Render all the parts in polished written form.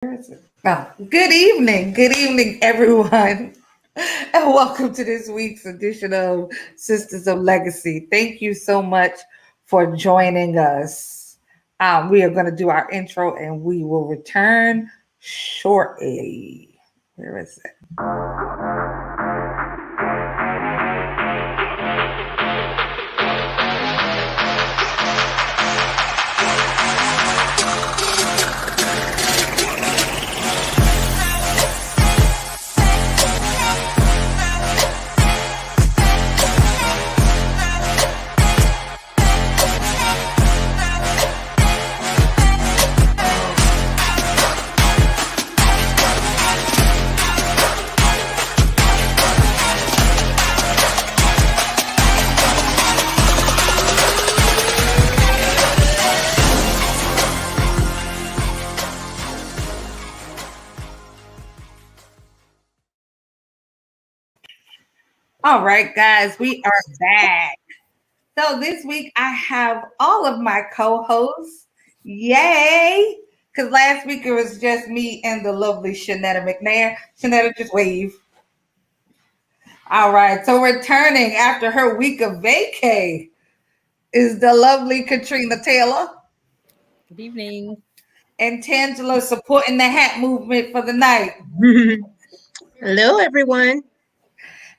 Where is it? Oh, good evening. Good evening, everyone. And welcome to this week's edition of Sisters of Legacy. Thank you so much for joining us. We are going to do our intro and we will return shortly. Where is it? All right, guys, we are back. So this week I have all of my co-hosts. Yay! Because last week it was just me and the lovely Shanetta McNair. Shanetta, just wave. All right, so returning after her week of vacay is the lovely Katrina Taylor Good evening. and Tangela supporting the hat movement for the night. Hello, everyone.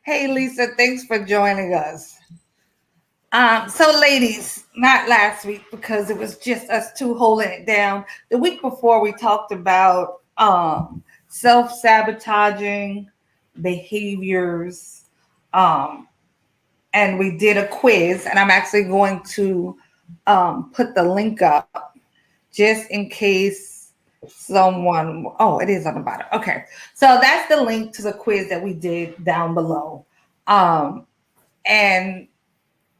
Hey, Lisa, thanks for joining us. So ladies, not last week because it was just us two holding it down. The week before we talked about self-sabotaging behaviors. Um, and we did a quiz, and I'm actually going to put the link up just in case someone. Oh, it is on the bottom. Okay, so that's the link to the quiz that we did down below. And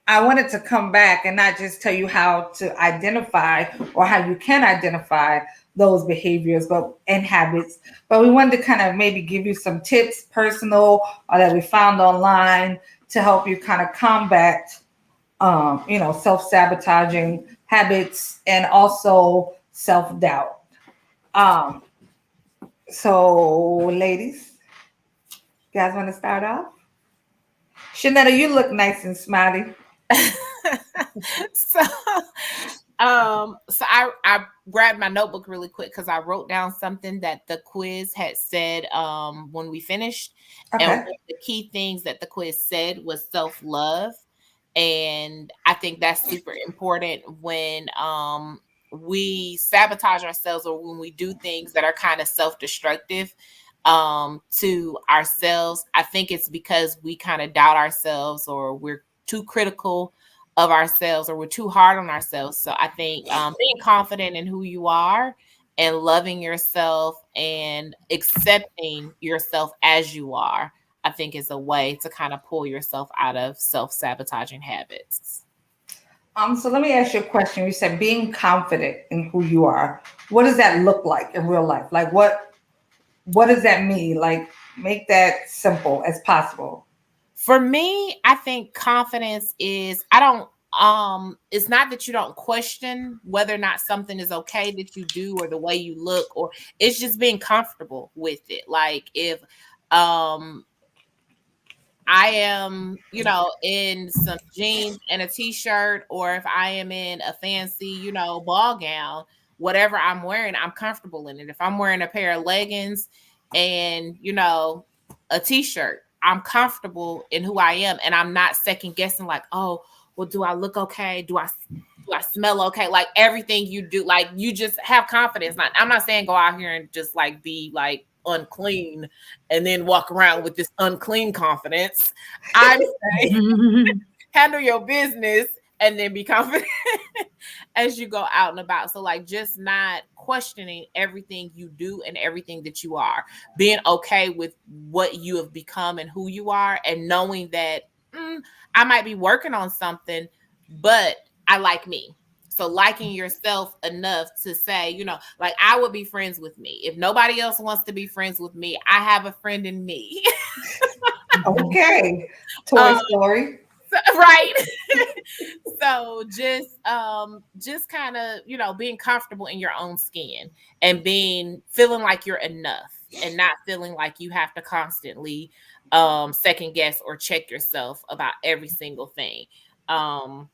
I wanted to come back and not just tell you how to identify or how you can identify those behaviors but and habits, but we wanted to kind of maybe give you some tips, personal or that we found online, to help you kind of combat, self-sabotaging habits and also self-doubt. Um, so, ladies, you guys want to start off? Shanetta, you look nice and smiley. so I grabbed my notebook really quick because I wrote down something that the quiz had said when we finished. Okay. And one of the key things that the quiz said was self-love. And I think that's super important when we sabotage ourselves or when we do things that are kind of self-destructive to ourselves. I think it's because we kind of doubt ourselves, or we're too critical of ourselves, or we're too hard on ourselves. So I think being confident in who you are and loving yourself and accepting yourself as you are, I think is a way to kind of pull yourself out of self-sabotaging habits. So let me ask you a question. You said being confident in who you are. What does that look like in real life? Like what does that mean? Like, make that simple as possible. For me, I think confidence is it's not that you don't question whether or not something is okay that you do or the way you look, or it's just being comfortable with it. Like if I am, in some jeans and a t-shirt, or if I am in a fancy, ball gown, whatever I'm wearing, I'm comfortable in it. If I'm wearing a pair of leggings and, a t-shirt, I'm comfortable in who I am, and I'm not second guessing like, oh, well, do I look okay? Do I smell okay? Like everything you do, like you just have confidence. I'm not saying go out here and just like be like unclean and then walk around with this unclean confidence. I'm saying handle your business and then be confident as you go out and about. So like just not questioning everything you do and everything that you are, being okay with what you have become and who you are, and knowing that I might be working on something, but I like me. So liking yourself enough to say, like I would be friends with me. If nobody else wants to be friends with me, I have a friend in me. Okay. Toy Story. Right. So just kind of, being comfortable in your own skin and being feeling like you're enough and not feeling like you have to constantly second guess or check yourself about every single thing. Um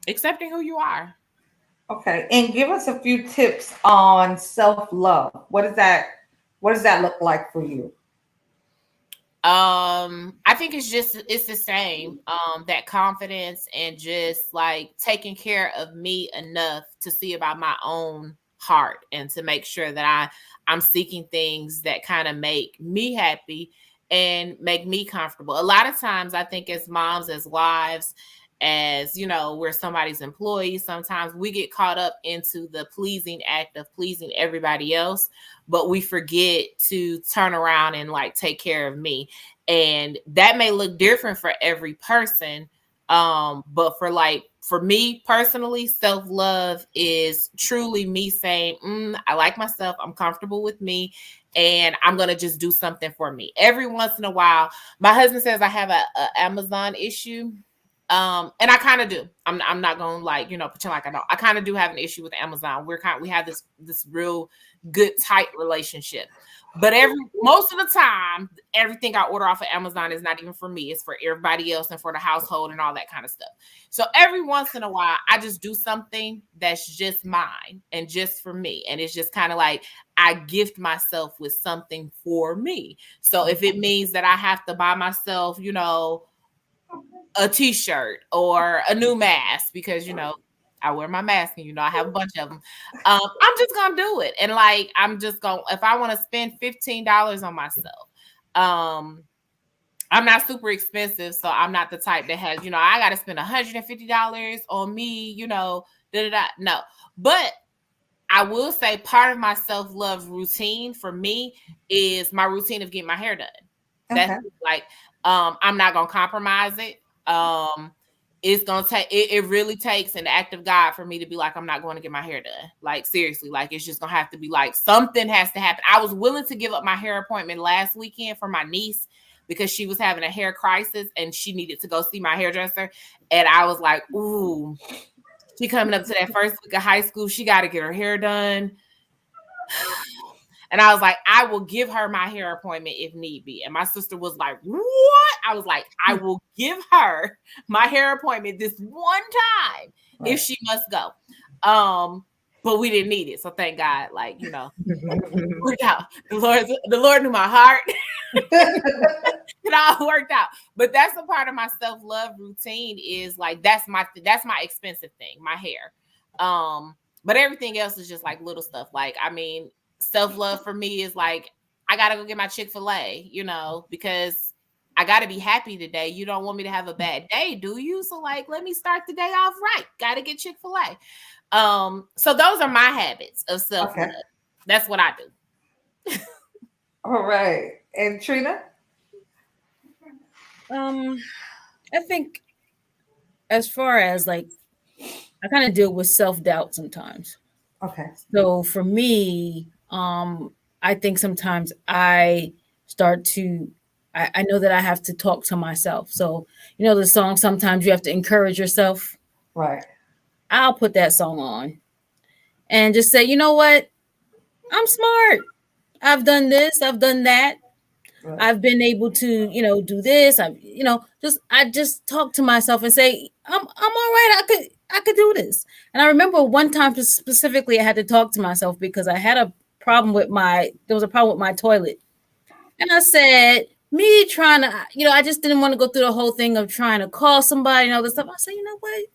accepting who you are. Okay, and give us a few tips on self-love. What does that look like for you? I think it's the same. That confidence and just like taking care of me enough to see about my own heart and to make sure that I'm seeking things that kind of make me happy and make me comfortable. A lot of times I think as moms, as wives, as we're somebody's employee, sometimes we get caught up into the pleasing act of pleasing everybody else, but we forget to turn around and like take care of me. And that may look different for every person, but for me personally, self-love is truly me saying, I like myself, I'm comfortable with me, and I'm gonna just do something for me. Every once in a while, my husband says I have a Amazon issue. And I kind of do. I'm not gonna pretend like I don't. I kind of do have an issue with Amazon. We have this real good tight relationship. But most of the time, everything I order off of Amazon is not even for me. It's for everybody else and for the household and all that kind of stuff. So every once in a while, I just do something that's just mine and just for me. And it's just kind of like I gift myself with something for me. So if it means that I have to buy myself, a t-shirt or a new mask because I wear my mask and I have a bunch of them. I'm just gonna do it. And like I'm just gonna, if I want to spend $15 on myself, I'm not super expensive, so I'm not the type that has, I gotta spend $150 on me, no. But I will say part of my self-love routine for me is my routine of getting my hair done. That's Okay. like I'm not gonna compromise it. It's gonna take it really takes an act of God for me to be like, I'm not going to get my hair done. Like seriously, like it's just gonna have to be like something has to happen. I was willing to give up my hair appointment last weekend for my niece because she was having a hair crisis and she needed to go see my hairdresser. And I was like, ooh, she coming up to that first week of high school, she got to get her hair done. And I was like, I will give her my hair appointment if need be. And my sister was like, what? I was like, I will give her my hair appointment this one time if she must go. But we didn't need it. So thank God, worked out. The Lord knew my heart. It all worked out. But that's a part of my self-love routine is like that's my expensive thing, my hair. But everything else is just like little stuff. Like, I mean, self-love for me is like I gotta go get my Chick-fil-A, because I gotta be happy today. You don't want me to have a bad day, do you? So like let me start the day off right. Gotta get Chick-fil-A. So those are my habits of self-love. Okay. That's what I do. All right. And Trina? I think as far as like I kind of deal with self-doubt sometimes. Okay. So for me, I think sometimes I start to I know that I have to talk to myself. So, the song sometimes you have to encourage yourself. Right. I'll put that song on and just say, you know what? I'm smart. I've done this, I've done that. Right. I've been able to, do this. I just talk to myself and say, I'm all right. I could do this. And I remember one time specifically I had to talk to myself because I had a problem with there was a problem with my toilet. And I said, me trying to, I just didn't want to go through the whole thing of trying to call somebody and all this stuff. I said, you know what,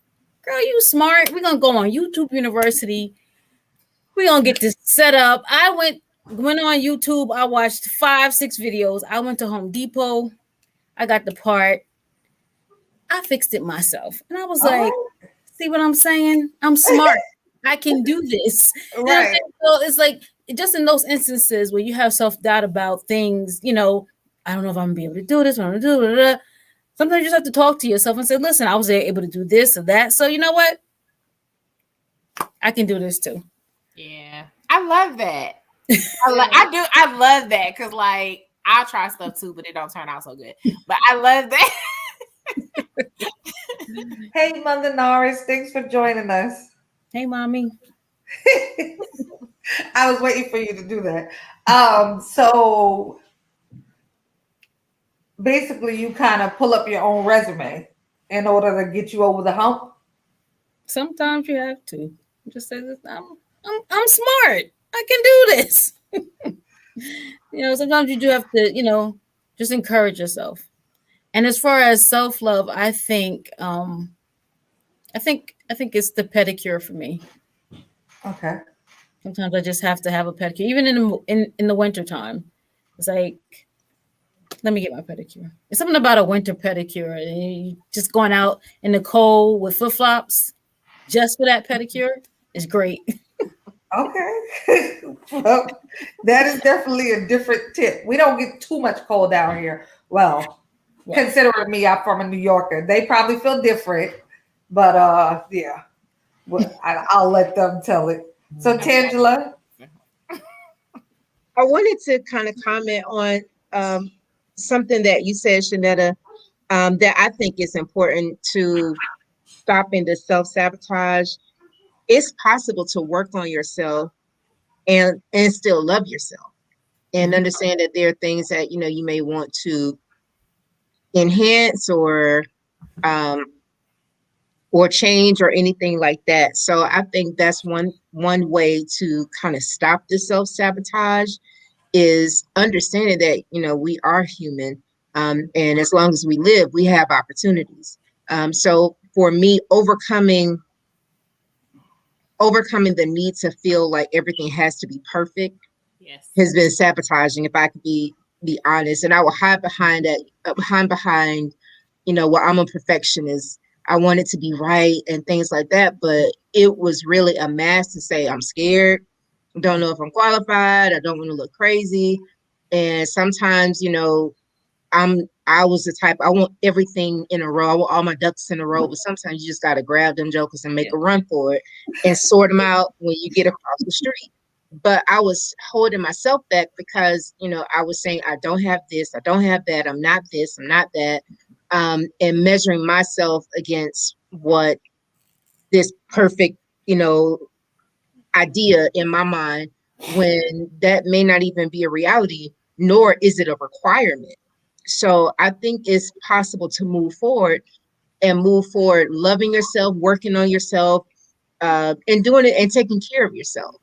girl, you smart. We're going to go on YouTube University. We're going to get this set up. I went on YouTube. I watched 5-6 videos. I went to Home Depot. I got the part. I fixed it myself. And I was All like, right. see what I'm saying? I'm smart. I can do this. Right. So it's like, just in those instances where you have self-doubt about things, I don't know if I'm going to be able to do this. I'm going to do it. Sometimes you just have to talk to yourself and say, listen, I was able to do this or that. So you know what? I can do this too. Yeah. I love that. I love that because like I'll try stuff too, but it don't turn out so good. But I love that. Hey, Mother Norris, thanks for joining us. Hey, mommy. I was waiting for you to do that. So basically, you kind of pull up your own resume in order to get you over the hump. Sometimes you have to just say this. I'm smart. I can do this. Sometimes you do have to, just encourage yourself. And as far as self love, I think it's the pedicure for me. Okay. Sometimes I just have to have a pedicure, even in the winter time. It's like, let me get my pedicure. It's something about a winter pedicure. And you just going out in the cold with flip flops just for that pedicure is great. Okay. Well, that is definitely a different tip. We don't get too much cold down here. Well, Well, considering me, I'm from a New Yorker. They probably feel different, but yeah. Well, I'll let them tell it. So, Tangela, I wanted to kind of comment on um, something that you said, Shanetta, that I think is important to stopping the self sabotage. It's possible to work on yourself and still love yourself and Mhm. understand that there are things that you may want to enhance um, or change or anything like that. So I think that's one way to kind of stop the self sabotage is understanding that we are human, and as long as we live, we have opportunities. So for me, overcoming the need to feel like everything has to be perfect Yes. has been sabotaging. If I could be honest, and I will hide behind that, behind, well, I'm a perfectionist. I want it to be right and things like that. But it was really a mask to say I'm scared, don't know if I'm qualified, I don't want to look crazy. And sometimes, I was the type I want everything in a row. I want all my ducks in a row. But sometimes you just gotta grab them jokers and make yeah. a run for it and sort them out when you get across the street. But I was holding myself back because I was saying I don't have this, I don't have that, I'm not this, I'm not that, and measuring myself against what this perfect you know idea in my mind, when that may not even be a reality, nor is it a requirement. So I think it's possible to move forward, loving yourself, working on yourself, and doing it and taking care of yourself.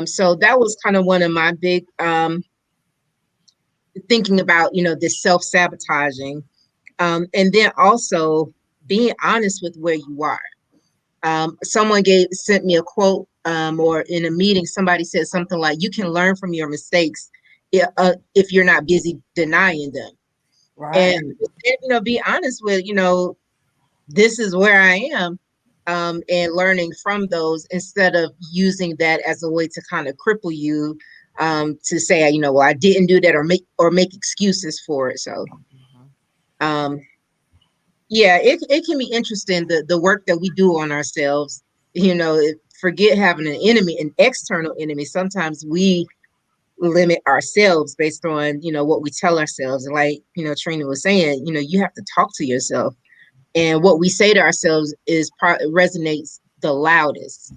So that was kind of one of my big thinking about, this self sabotaging, and then also being honest with where you are. Someone sent me a quote, or in a meeting, somebody said something like, "You can learn from your mistakes if you're not busy denying them." right? And be honest with this is where I am, and learning from those instead of using that as a way to kind of cripple you, to say, well, I didn't do that, or make excuses for it. So, um, yeah, it can be interesting, the work that we do on ourselves. Forget having an enemy, an external enemy. Sometimes we limit ourselves based on what we tell ourselves, and like Trina was saying, you have to talk to yourself, and what we say to ourselves resonates the loudest.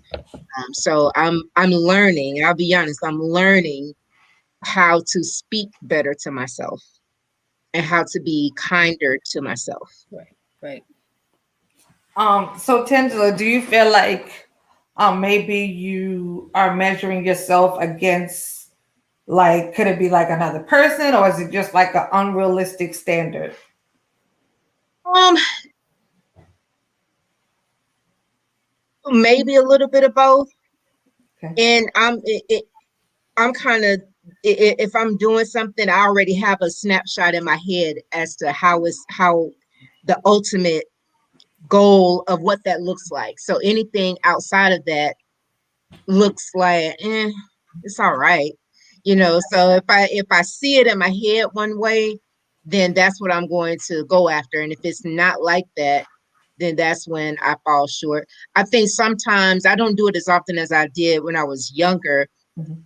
So I'm learning. I'll be honest. I'm learning how to speak better to myself and how to be kinder to myself. Right. Right. So Tangela, do you feel like maybe you are measuring yourself against, like, could it be like another person, or is it just like an unrealistic standard? Um, Maybe a little bit of both. Okay. And I'm kind of, if I'm doing something, I already have a snapshot in my head as to how the ultimate goal of what that looks like. So anything outside of that looks like, it's all right. So if I see it in my head one way, then that's what I'm going to go after. And if it's not like that, then that's when I fall short. I think sometimes I don't do it as often as I did when I was younger. Mhm.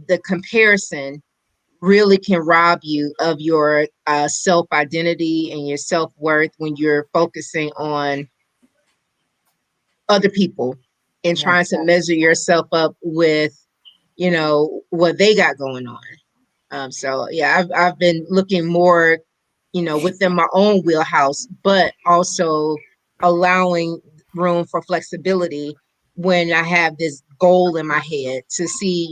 The comparison really can rob you of your self identity and your self worth when you're focusing on other people and Yeah. trying to measure yourself up with, what they got going on. So yeah, I've been looking more, within my own wheelhouse, but also allowing room for flexibility when I have this goal in my head to see,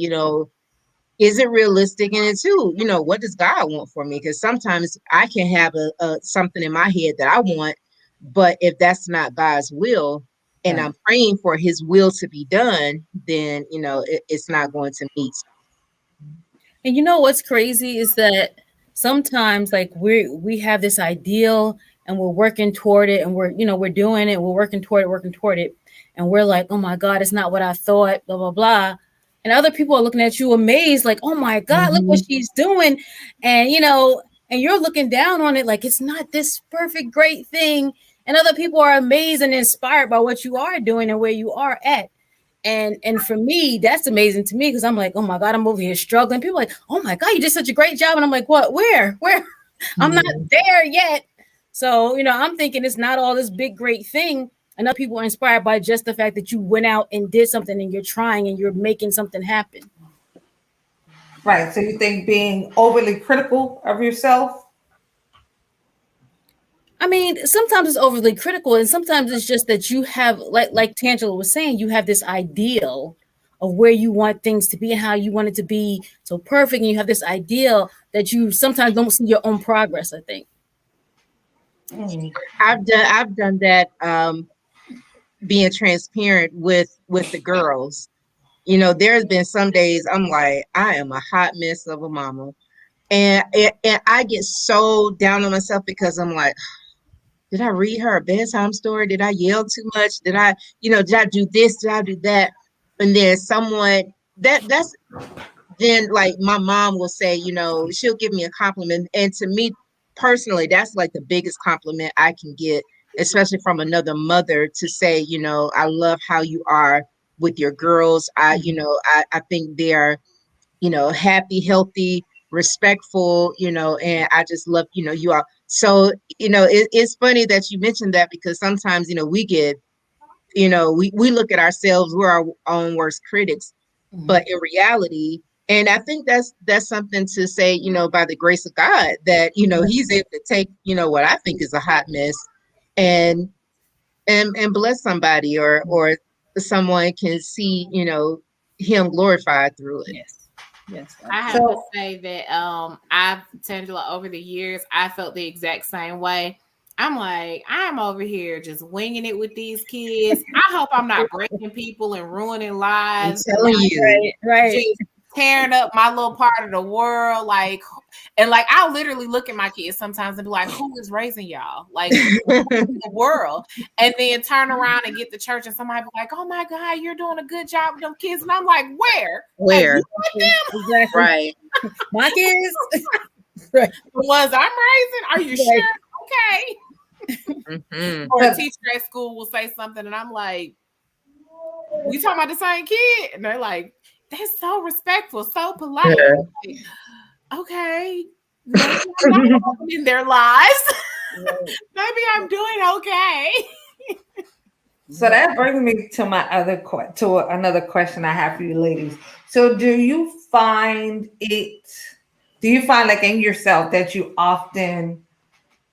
is it realistic? And it's too, what does God want for me? Because sometimes I can have a something in my head that I want, but if that's not God's will, and Right. I'm praying for His will to be done, then it's not going to meet. And you know what's crazy is that sometimes like we have this ideal and we're working toward it and we're doing it, we're working toward it, and we're like, oh my God, it's not what I thought, blah blah blah. And other people are looking at you amazed, like, oh my God, look what Mhm. she's doing. And and you're looking down on it like it's not this perfect great thing. And other people are amazed and inspired by what you are doing and where you are at. And for me, that's amazing to me because I'm like, oh my God, I'm over here struggling. People are like, oh my God, you did such a great job. And I'm like, what? Where? I'm not Yeah. there yet. So, I'm thinking it's not all this big, great thing. And other people are inspired by just the fact that you went out and did something and you're trying and you're making something happen. Right. So you think being overly critical of yourself? I mean, sometimes it's overly critical, and sometimes it's just that you have, like Tangela was saying, you have this ideal of where you want things to be and how you want it to be so perfect, and you have this ideal that you sometimes don't see your own progress. I think. Mm. I've done that, being transparent with the girls. There's been some days I'm like, I am a hot mess of a mama. And I get so down on myself because I'm like, did I read her a bedtime story? Did I yell too much? Did I do this? Did I do that? And then someone that's then like my mom will say, she'll give me a compliment. And to me personally, that's like the biggest compliment I can get, especially from another mother to say, I love how you are with your girls. I think they're, happy, healthy, respectful, and I just love, you are. So, it's funny that you mentioned that because sometimes, we get, we look at ourselves, we're our own worst critics, but in reality, and I think that's something to say, by the grace of God, that He's able to take, what I think is a hot mess, and and bless somebody, or someone can see, Him glorified through it. Yes. Yes. I have to So say that I've Tangela over the years, I felt the exact same way. I'm like, I'm over here just winging it with these kids. I hope I'm not breaking people and ruining I'm lives and telling you. Right. Right. just tearing up my little part of the world. Like, and like, I'll literally look at my kids sometimes and be like, who is raising y'all? Like, in the world. And then turn around and get to church and somebody be like, oh my God, you're doing a good job with them kids. And I'm like, where? Have Where? you met them? Exactly. Right. My kids. Right. The ones I'm raising? Are you Right. sure? Okay. Hmm. Or a so teacher at school will say something and I'm like, we talking about the same kid? And they're like, they're so respectful, so polite. Yeah. Like, okay, maybe I'm not in their lives. Right. Maybe I'm doing okay. so that brings me to my to another question I have for you ladies. So do you find like in yourself that you often,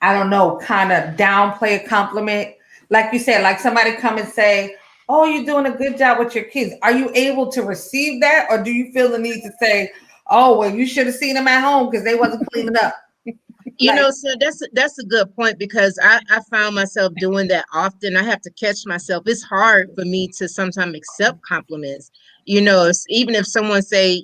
I don't know, kind of downplay a compliment? Like you said, like somebody come and say, "Oh, you're doing a good job with your kids." Are you able to receive that, or do you feel the need to say, "Oh, well, you should have seen them at home because they wasn't cleaning up"? Like, So that's a good point because I found myself doing that often. I have to catch myself. It's hard for me to sometimes accept compliments. Even if someone say,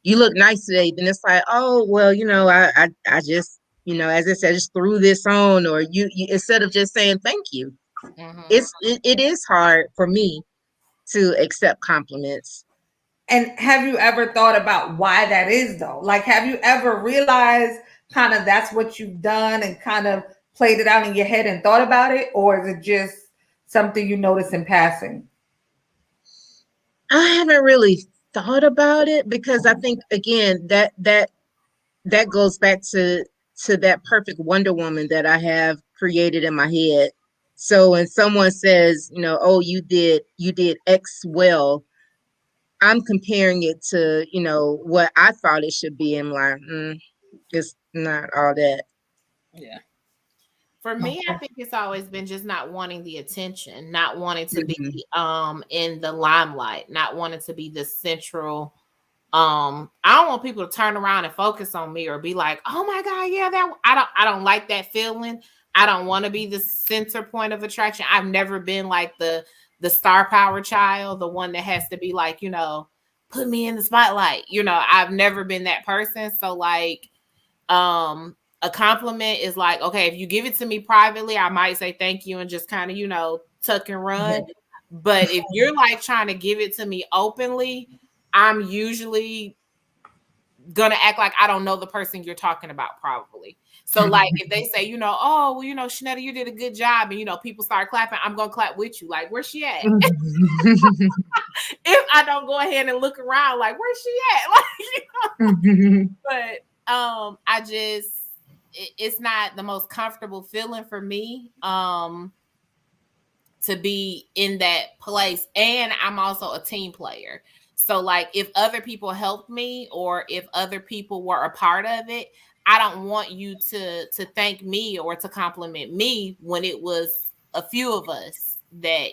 you look nice today, then it's like, oh well, I just, as I said, just threw this on, or you instead of just saying thank you. Mm-hmm. It is hard for me to accept compliments. and have you ever thought about why that is though? Like, have you ever realized kind of that's what you've done and kind of played it out in your head and thought about it, or is it just something you notice in passing? I haven't really thought about it because I think again that that goes back to that perfect Wonder Woman that I have created in my head. So when someone says, oh, you did X well, I'm comparing it to, what I thought it should be. I'm like, it's not all that. Yeah. For me, I Okay. think it's always been just not wanting the attention, not wanting to be Mhm. in the limelight, not wanting to be the central. I don't want people to turn around and focus on me or be like, "Oh my god, yeah, that I don't like that feeling. I don't want to be the center point of attraction. I've never been like the star power child, the one that has to be like, put me in the spotlight. I've never been that person. So like a compliment is like, okay, if you give it to me privately, I might say thank you and just kind of, tuck and run. But if you're like trying to give it to me openly, I'm usually gonna act like I don't know the person you're talking about, probably. So, like, if they say, oh, well, Shanetta, you did a good job, and people start clapping, I'm gonna clap with you. Like, where's she at? If I don't go ahead and look around, like, where's she at? Like, but I just it's not the most comfortable feeling for me. To be in that place. And I'm also a team player. So like if other people helped me or if other people were a part of it, I don't want you to thank me or to compliment me when it was a few of us that,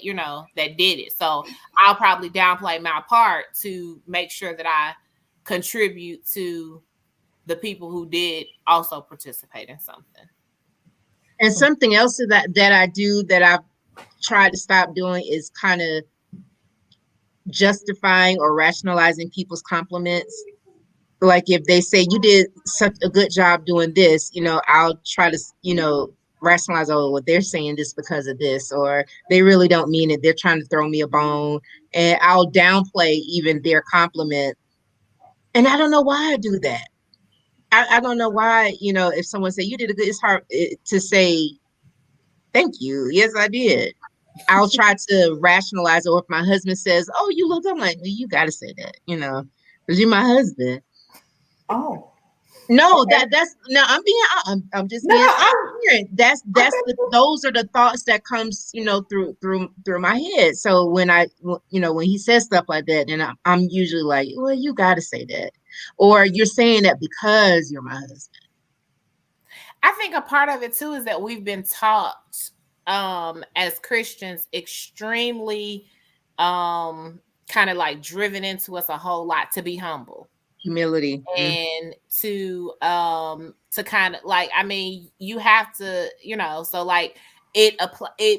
that did it. So I'll probably downplay my part to make sure that I contribute to the people who did also participate in something. And something else that I do that I've tried to stop doing is kind of justifying or rationalizing people's compliments. Like if they say you did such a good job doing this, I'll try to, rationalize, oh, well, they're saying this because of this, or they really don't mean it. They're trying to throw me a bone, and I'll downplay even their compliment. And I don't know why I do that. I don't know why, if someone say you did a good, it's hard to say thank you. Yes, I did. I'll try to rationalize it. Or if my husband says, "Oh, you look," I'm like, well, "You got to say that," because you're my husband. Oh, No, okay. that's no. I'm just No, being I'm. transparent. I Those are the thoughts that comes through my head. So when he says stuff like that, then I'm usually like, well, you got to say that, or you're saying that because you're my husband. I think a part of it too is that we've been taught as Christians extremely kind of like driven into us a whole lot to be humble Humility. and to kind of like, I mean, you have to, so like it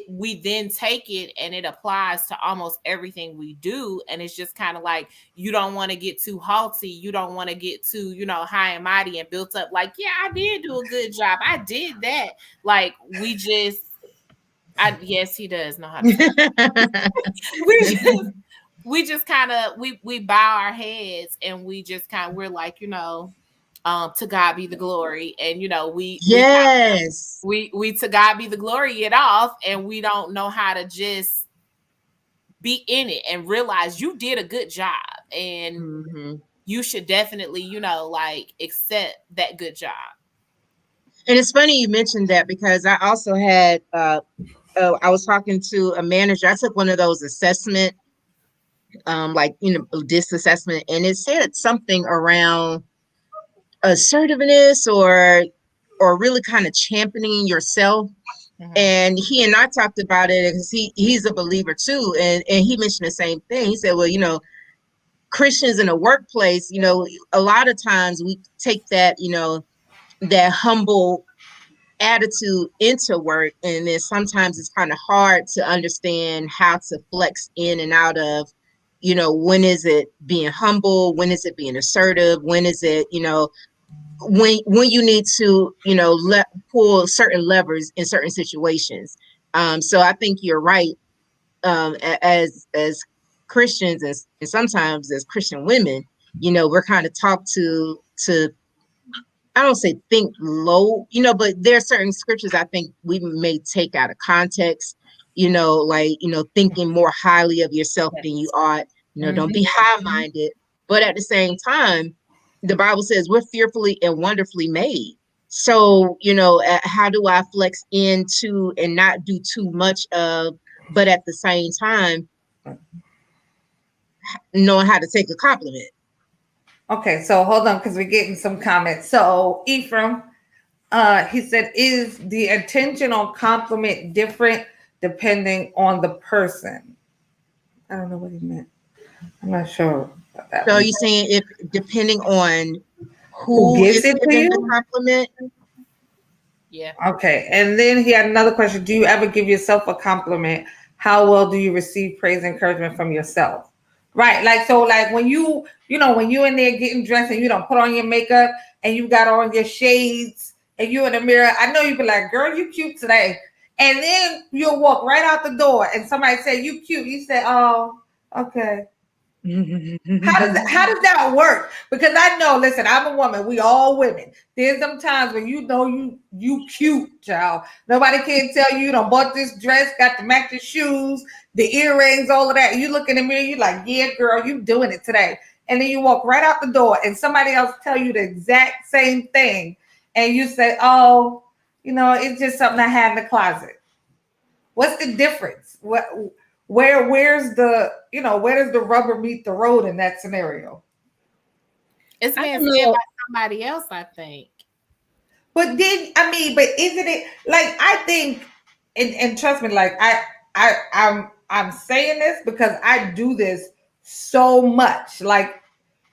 we then take it and it applies to almost everything we do, and it's just kind of like you don't want to get too haughty, you don't want to get too high and mighty and built up like, yeah, I did do a good job, I did that. Like we just yes, he does know how to say we just kind of we bow our heads and we just kind of we're like, to God be the glory. And Yes. we to God be the glory it off, and we don't know how to just be in it and realize you did a good job, and you should definitely, like accept that good job. And it's funny you mentioned that because I also had I was talking to a manager. I took one of those assessment, like this assessment, and it said something around assertiveness or really kind of championing yourself. And he and I talked about it because he's a believer too, and he mentioned the same thing. He said, well, Christians in the workplace, a lot of times we take that, that humble attitude into work, and then sometimes it's kind of hard to understand how to flex in and out of, when is it being humble, when is it being assertive, when is it, when you need to, pull certain levers in certain situations. So I think you're right. As Christians and sometimes as Christian women, we're kind of taught to I don't say think low, but there are certain scriptures I think we may take out of context, like, thinking more highly of yourself than you ought, don't be high minded. But at the same time, the Bible says we're fearfully and wonderfully made. So, how do I flex into and not do too much of, but at the same time, knowing how to take a compliment? Okay, so hold on because we're getting some comments. So Ephraim, he said, is the intentional compliment different depending on the person? I don't know what he meant. I'm not sure about that So, are one. you saying if depending on Who who gives is it to giving the you? compliment? Yeah. Okay. And then he had another question. Do you ever give yourself a compliment? How well do you receive praise and encouragement from yourself? Right. Like, so like when when you in there getting dressed and you don't put on your makeup and you got on your shades and you in the mirror, I know you be like, girl, you cute today. And then you'll walk right out the door and somebody say you cute. You say, oh, okay. How does that work? Because I know, listen, I'm a woman. We all women. There's some times when you know you cute, child. Nobody can tell you don't bought this dress, got the matching shoes, the earrings, all of that. You look in the mirror, you like, yeah, girl, you doing it today. And then you walk right out the door, and somebody else tell you the exact same thing, and you say, oh, it's just something I had in the closet. What's the difference? Where does the rubber meet the road in that scenario? It's I being don't said know. by somebody else, I think. But isn't it like I think and trust me, like I'm saying this because I do this so much. Like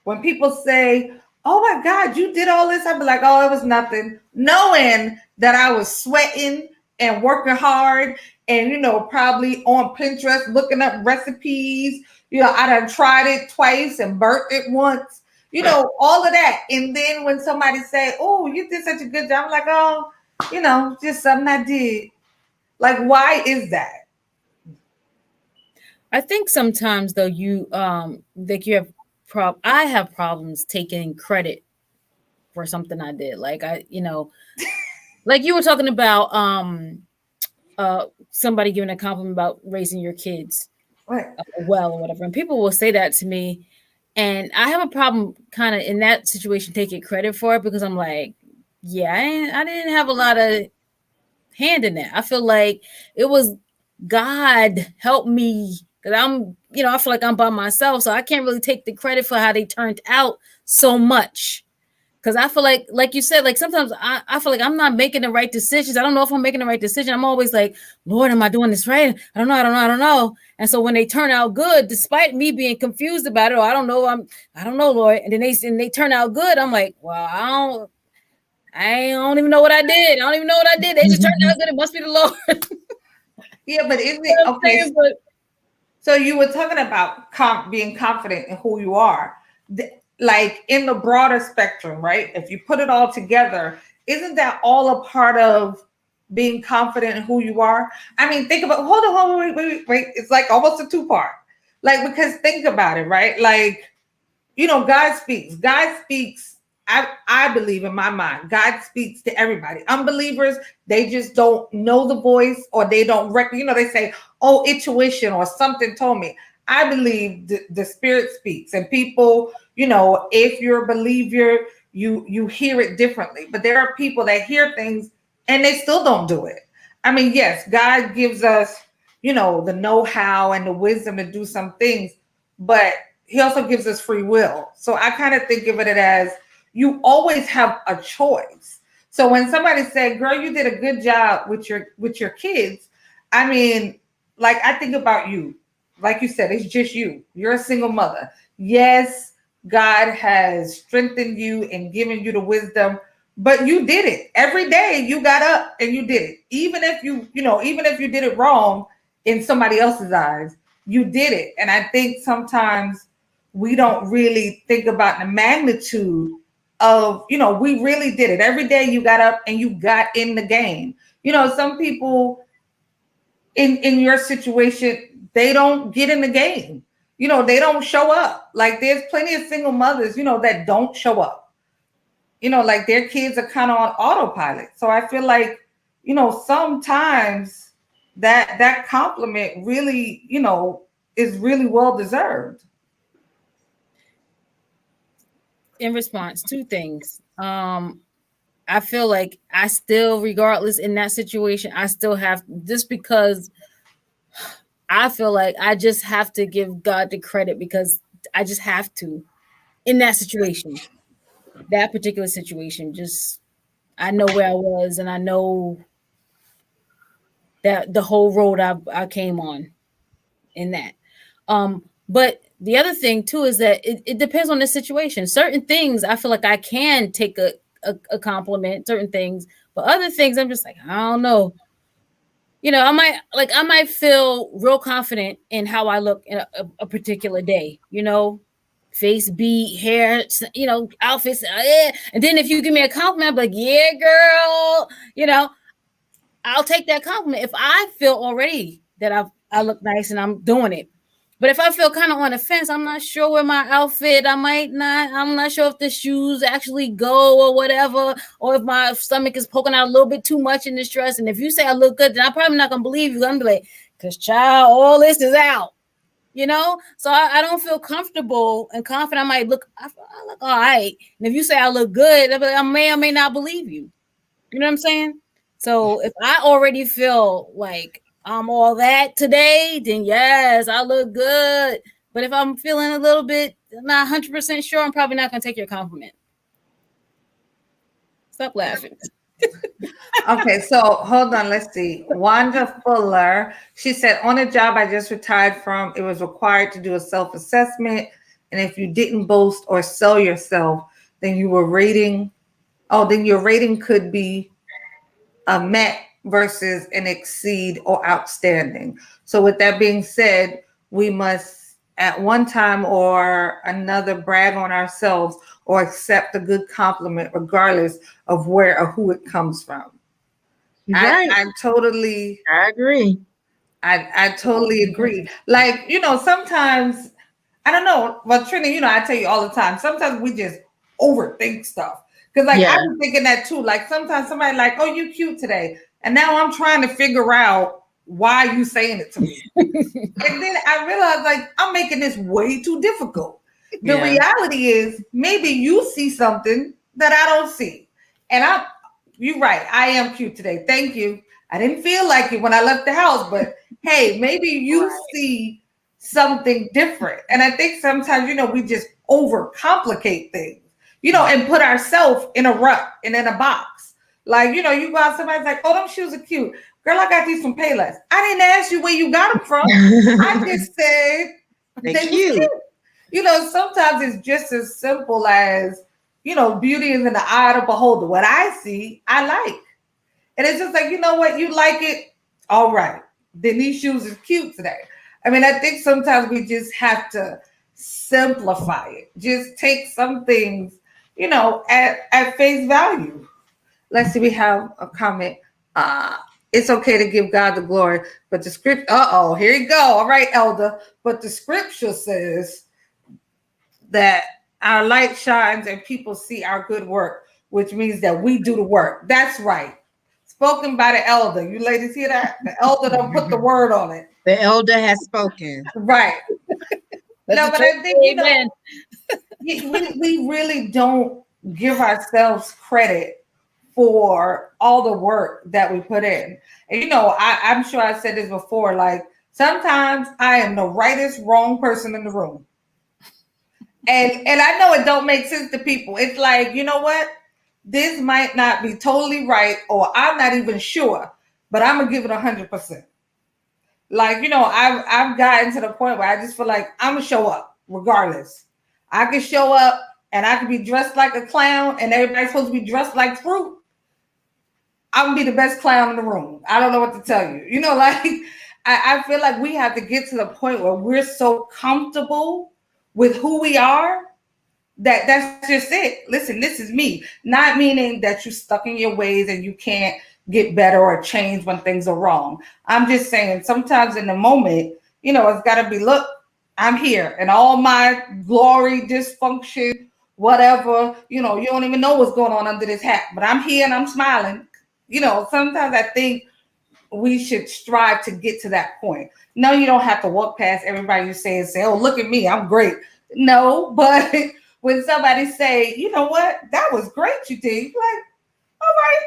when people say, "Oh my God, you did all this," I'd be like, "Oh, it was nothing," knowing that I was sweating and working hard, and probably on Pinterest looking up recipes. I done tried it twice and burnt it once. All of that, and then when somebody say, "Oh, you did such a good job," I'm like, "Oh, just something I did." Like, why is that? I think sometimes though you like you have I have problems taking credit for something I did. Like like you were talking about somebody giving a compliment about raising your kids Right. well or whatever. And people will say that to me. And I have a problem kind of in that situation taking credit for it because I'm like, yeah, I didn't have a lot of hand in that. I feel like it was God help me because I feel like I'm by myself. So I can't really take the credit for how they turned out so much. Because I feel like you said, like sometimes I feel like I'm not making the right decisions. I don't know if I'm making the right decision. I'm always like, Lord, am I doing this right? I don't know. And so when they turn out good, despite me being confused about it, or I don't know, Lord. And then they turn out good. I'm like, well, I don't even know what I did. I don't even know what I did. They just turned out good. It must be the Lord. You know Yeah, but isn't what it I'm okay? saying? But So you were talking about being confident in who you are, like in the broader spectrum, right? If you put it all together, isn't that all a part of being confident in who you are? I mean, think about. Hold on, wait. It's like almost a two part. Like because think about it, right? Like God speaks. God speaks. I believe in my mind, God speaks to everybody. Unbelievers, they just don't know the voice or they don't they say, oh, intuition or something told me. I believe the spirit speaks and people, if you're a believer, you hear it differently. But there are people that hear things and they still don't do it. I mean, yes, God gives us, the know-how and the wisdom to do some things, but he also gives us free will. So I kind of think of it as you always have a choice. So when somebody said, "Girl, you did a good job with your kids," I mean, like I think about you. Like you said, it's just you. You're a single mother. Yes, God has strengthened you and given you the wisdom, but you did it. Every day you got up and you did it. Even if you did it wrong in somebody else's eyes, you did it. And I think sometimes we don't really think about the magnitude of, we really did it. Every day you got up and you got in the game. Some people in your situation, they don't get in the game. They don't show up. Like there's plenty of single mothers, that don't show up. Like their kids are kind of on autopilot. So I feel like, sometimes that compliment really, is really well deserved. in response, two things. I feel like I still, regardless in that situation, I still have, just because I feel like I just have to give God the credit, because I just have to in that situation, that particular situation. Just, I know where I was, and I know that the whole road I came on in that. But the other thing too is that it depends on the situation. Certain things I feel like I can take a compliment, certain things, but other things I'm just like, I don't know. I might feel real confident in how I look in a particular day, face beat, hair, outfits, yeah. And then if you give me a compliment, I'm like, yeah, girl, I'll take that compliment if I feel already that I look nice and I'm doing it. But if I feel kind of on the fence, I'm not sure where my outfit, I'm not sure if the shoes actually go or whatever, or if my stomach is poking out a little bit too much in this dress. And if you say I look good, then I'm probably not going to believe you. I'm going to be like, because child, all this is out, So I don't feel comfortable and confident. I look all right. And if you say I look good, I may or may not believe you. You know what I'm saying? So if I already feel like I'm all that today, then yes, I look good. But if I'm feeling a little bit not 100% sure, I'm probably not going to take your compliment. Stop laughing. Okay, so hold on. Let's see. Wanda Fuller, she said, on a job I just retired from, it was required to do a self-assessment. And if you didn't boast or sell yourself, then then your rating could be a met versus an exceed or outstanding. So with that being said, we must at one time or another brag on ourselves or accept a good compliment regardless of where or who it comes from. Right. I totally I agree. I totally agree. Like, sometimes I don't know. Well, Trini, I tell you all the time, sometimes we just overthink stuff. Because like Yeah. I'm thinking that too. Like sometimes somebody like, oh, you cute today. And now I'm trying to figure out why you saying it to me. And then I realized like I'm making this way too difficult. The Yeah. reality is maybe you see something that I don't see. And you're right. I am cute today. Thank you. I didn't feel like it when I left the house, but hey, maybe you see something different. And I think sometimes, we just overcomplicate things, and put ourselves in a rut and in a box. Like, you go out, somebody's like, oh, them shoes are cute. Girl, I got these from Payless. I didn't ask you where you got them from. I just said They're they was cute. cute. Sometimes it's just as simple as, beauty is in the eye of the beholder. What I see, I like. And it's just like, you know what, you like it. All right. Then these shoes is cute today. I mean, I think sometimes we just have to simplify it. Just take some things, at face value. Let's see, we have a comment. It's okay to give God the glory, but the script, here you go. All right, Elder. But the scripture says that our light shines and people see our good work, which means that we do the work. That's right. Spoken by the elder. You ladies hear that? The elder don't put the word on it. The elder has spoken. Right. No, but I think, we really don't give ourselves credit for all the work that we put in. And I'm sure I said this before, like sometimes I am the rightest wrong person in the room. And I know it don't make sense to people. It's like, you know what? This might not be totally right, or I'm not even sure, but I'm gonna give it 100%. Like, I've gotten to the point where I just feel like I'm gonna show up regardless. I can show up and I can be dressed like a clown, and everybody's supposed to be dressed like fruit. I'm gonna be the best clown in the room. I don't know what to tell you. Like I feel like we have to get to the point where we're so comfortable with who we are that's just it. Listen, this is me. Not meaning that you're stuck in your ways and you can't get better or change when things are wrong. I'm just saying sometimes in the moment, it's got to be, look, I'm here and all my glory, dysfunction, whatever, you don't even know what's going on under this hat, but I'm here and I'm smiling. Sometimes I think we should strive to get to that point. No, you don't have to walk past everybody you say and say, oh, look at me, I'm great. No, but when somebody say, you know what, that was great you did, you're like, all right,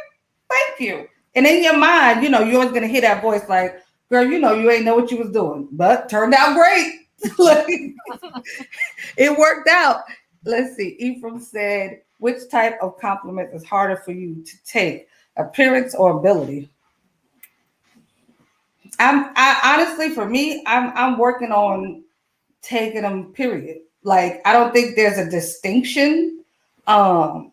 thank you. And in your mind, you're always gonna hear that voice like, girl, you ain't know what you was doing, but turned out great. Like, it worked out. Let's see. Ephraim said, which type of compliment is harder for you to take, appearance or ability? I honestly, for me, I'm working on taking them. Period. Like, I don't think there's a distinction. Um,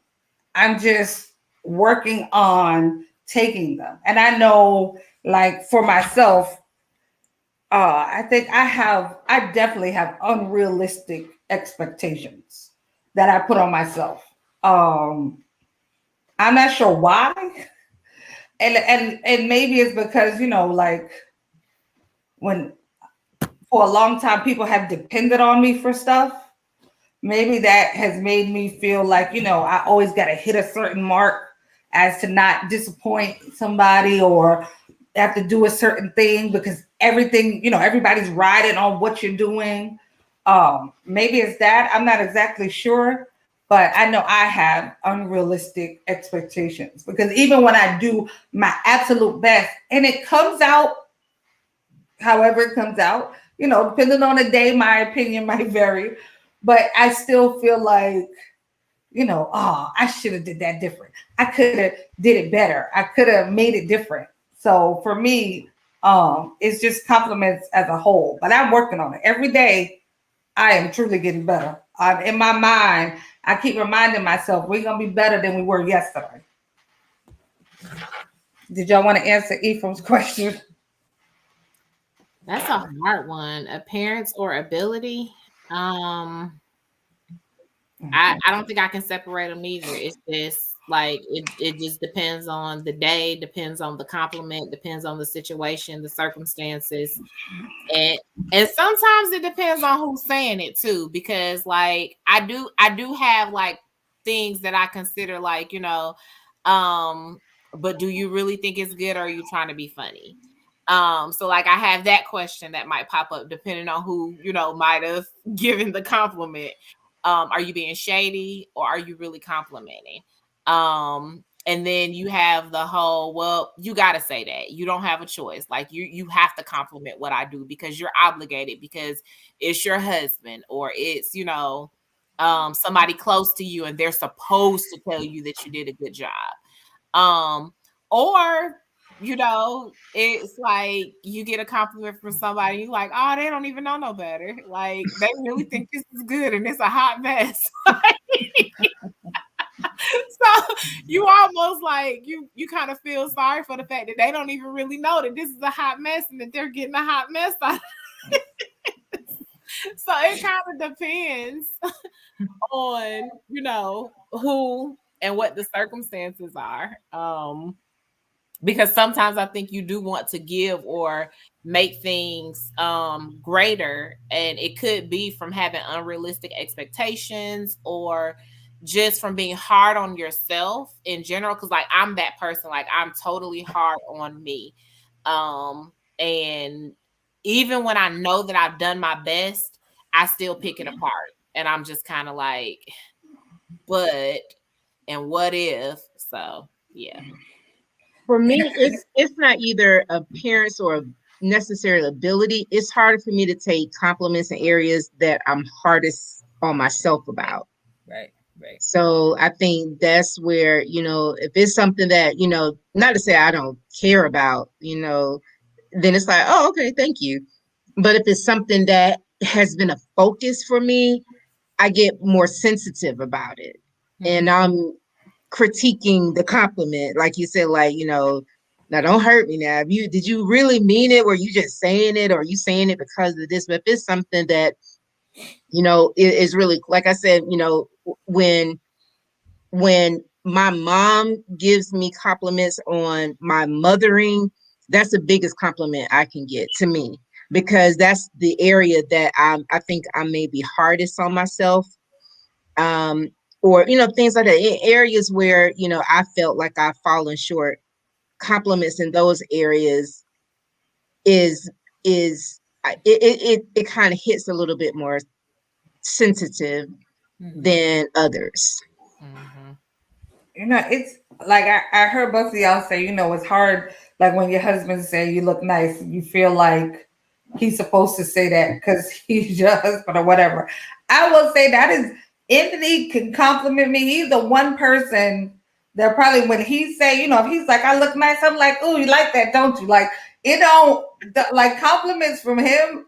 I'm just working on taking them, and I know, like, for myself, I think I definitely have unrealistic expectations that I put on myself. Um, I'm not sure why, and maybe it's because like when for a long time people have depended on me for stuff. Maybe that has made me feel like I always got to hit a certain mark as to not disappoint somebody or have to do a certain thing because everything everybody's riding on what you're doing. Maybe it's that. I'm not exactly sure, but I know I have unrealistic expectations because even when I do my absolute best and it comes out however it comes out, depending on the day, my opinion might vary, but I still feel like, oh, I should have did that different. I could have did it better. I could have made it different. So for me, it's just compliments as a whole, but I'm working on it every day. I am truly getting better. In my mind, I keep reminding myself we're gonna be better than we were yesterday. Did y'all want to answer Ephraim's question? That's a hard one. Appearance or ability? Um, I don't think I can separate them either. It's just like it just depends on the day, depends on the compliment, depends on the situation, the circumstances. And and sometimes it depends on who's saying it too, because like I do have like things that I consider like, um, but do you really think it's good or are you trying to be funny? So like I have that question that might pop up depending on who, might have given the compliment. Are you being shady or are you really complimenting? And then you have the whole, well, you got to say that. You don't have a choice. Like you have to compliment what I do because you're obligated because it's your husband or it's, somebody close to you and they're supposed to tell you that you did a good job. Or it's like you get a compliment from somebody, you like, oh, they don't even know no better. Like they really think this is good and it's a hot mess. So you almost like you kind of feel sorry for the fact that they don't even really know that this is a hot mess and that they're getting a hot mess out. So it kind of depends on who and what the circumstances are. Because sometimes I think you do want to give or make things greater, and it could be from having unrealistic expectations or just from being hard on yourself in general, because like I'm that person, like I'm totally hard on me. And even when I know that I've done my best, I still pick it apart and I'm just kind of like, but and what if? So yeah. For me, it's not either appearance or necessary ability. It's harder for me to take compliments in areas that I'm hardest on myself about. Right. Right. So I think that's where, if it's something that, not to say I don't care about, then it's like, oh, okay, thank you. But if it's something that has been a focus for me, I get more sensitive about it. And I'm critiquing the compliment, like you said, like, now don't hurt me now. Did you really mean it? Were you just saying it? Or are you saying it because of this? But if it's something that, is really, like I said, when my mom gives me compliments on my mothering, that's the biggest compliment I can get to me, because that's the area that I think I may be hardest on myself. Or things like that, in areas where I felt like I've fallen short. Compliments in those areas is it kind of hits a little bit more sensitive. Mm-hmm. than others. Mm-hmm. It's like I heard both of y'all say, it's hard. Like when your husband say you look nice, you feel like he's supposed to say that because he's your husband or whatever. I will say that is Anthony can compliment me. He's the one person that probably when he say, if he's like, I look nice, I'm like, oh, you like that, don't you? Like it don't like compliments from him.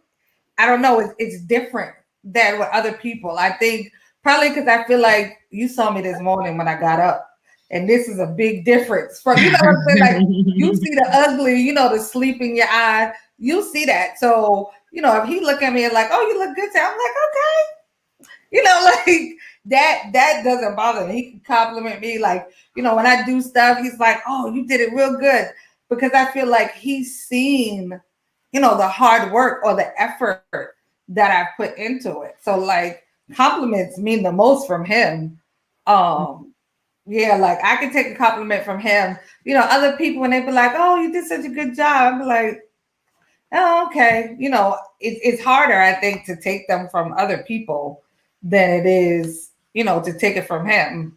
I don't know. It's different than with other people. I think probably because I feel like you saw me this morning when I got up, and this is a big difference from what I'm saying. Like you see the ugly, the sleep in your eye. You see that. So if he look at me and like, oh, you look good today, I'm like, okay, like that doesn't bother me. He can compliment me, like when I do stuff, he's like, oh, you did it real good because I feel like he's seen the hard work or the effort that I put into it. So like compliments mean the most from him. Yeah, like I can take a compliment from him. Other people when they be like, "Oh, you did such a good job," I'm like, "Oh, okay." It's harder, I think, to take them from other people than it is, to take it from him.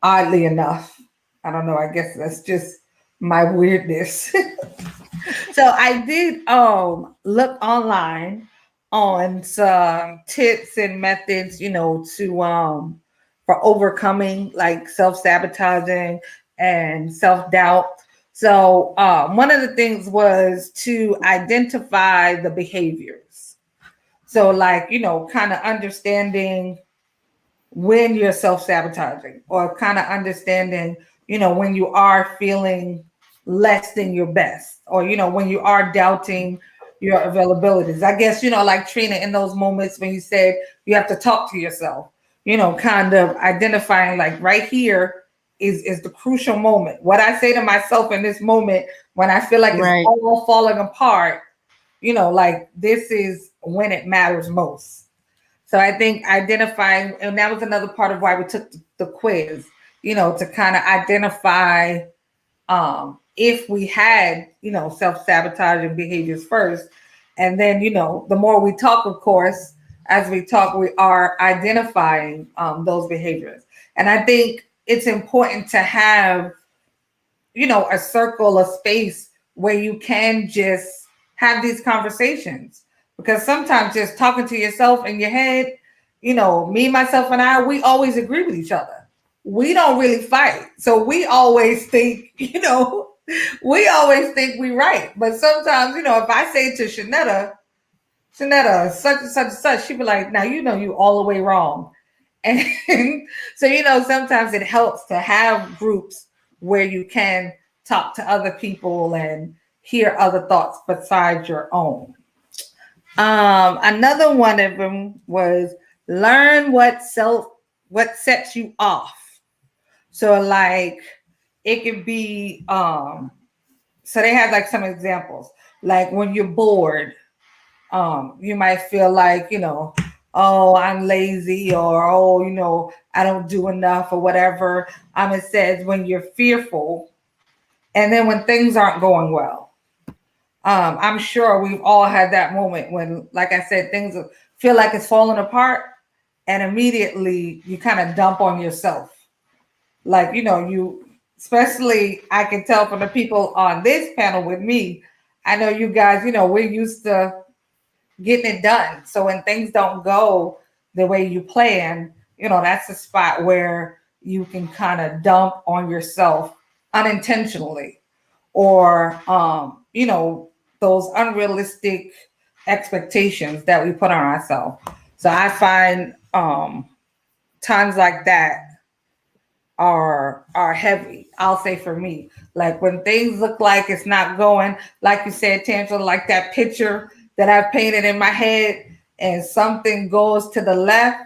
Oddly enough, I don't know. I guess that's just my weirdness. So I did look online on some tips and methods, to for overcoming like self-sabotaging and self-doubt. So one of the things was to identify the behaviors. So like, kind of understanding when you're self-sabotaging or kind of understanding, when you are feeling less than your best or, when you are doubting your availabilities. I guess, like Trina, in those moments when you said you have to talk to yourself, kind of identifying like right here is the crucial moment. What I say to myself in this moment when I feel like it's Right. all falling apart, like this is when it matters most. So I think identifying, and that was another part of why we took the quiz, to kind of identify if we had, self-sabotaging behaviors first. And then, the more we talk, of course, as we talk, we are identifying those behaviors. And I think it's important to have a circle, a space where you can just have these conversations. Because sometimes just talking to yourself in your head, me, myself, and I, we always agree with each other. We don't really fight. So we always think, we always think we right. But sometimes, if I say to Shanetta, such and such and such, she'd be like, now you all the way wrong. And so, sometimes it helps to have groups where you can talk to other people and hear other thoughts besides your own. Another one of them was learn what sets you off. So like it could be so they had like some examples. Like when you're bored, you might feel like, oh, I'm lazy or oh, I don't do enough or whatever. It says when you're fearful and then when things aren't going well. I'm sure we've all had that moment when, like I said, things feel like it's falling apart and immediately you kind of dump on yourself. Like, you, especially I can tell from the people on this panel with me, I know you guys, we're used to getting it done. So when things don't go the way you plan, that's a spot where you can kind of dump on yourself unintentionally or those unrealistic expectations that we put on ourselves. So I find times like that are heavy. I'll say for me, like when things look like it's not going, like you said, Tangela, like that picture that I've painted in my head, and something goes to the left,